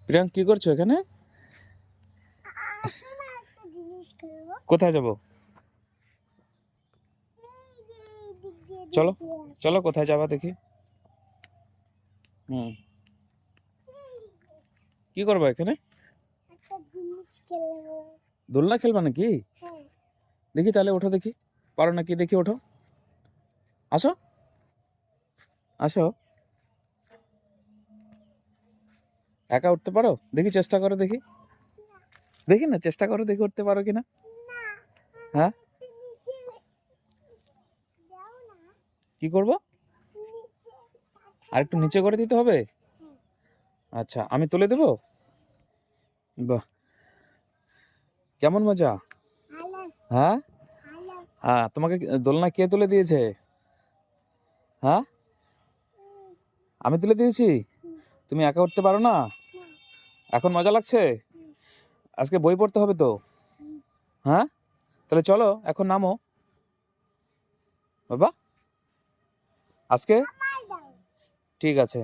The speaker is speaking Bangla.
প্রিয়াঙ্ক কি করছো এখানে? কোথায় যাব? চলো চলো, কোথায় যাবা দেখি। হুম, কি করবো এখানে? দোলনা খেলবা নাকি? দেখি তাহলে, ওঠো দেখি। পারো নাকি দেখি, ওঠো। আসো আসো। একা উঠতে পারো? দেখি, চেষ্টা করো দেখি। দেখি না, চেষ্টা করো দেখি উঠতে পারো কিনা। হ্যাঁ, কি করব? আর একটু নিচে করে দিতে হবে? আচ্ছা, আমি তুলে দেবো। বাহ, কেমন মজা! হ্যাঁ, তোমাকে দোলনা কে তুলে দিয়েছে? হ্যাঁ, আমি তুলে দিয়েছি? তুমি একা উঠতে পারো না? এখন মজা লাগছে? আজকে বই পড়তে হবে তো। হ্যাঁ, তাহলে চলো এখন নামো বাবা। আজকে ঠিক আছে।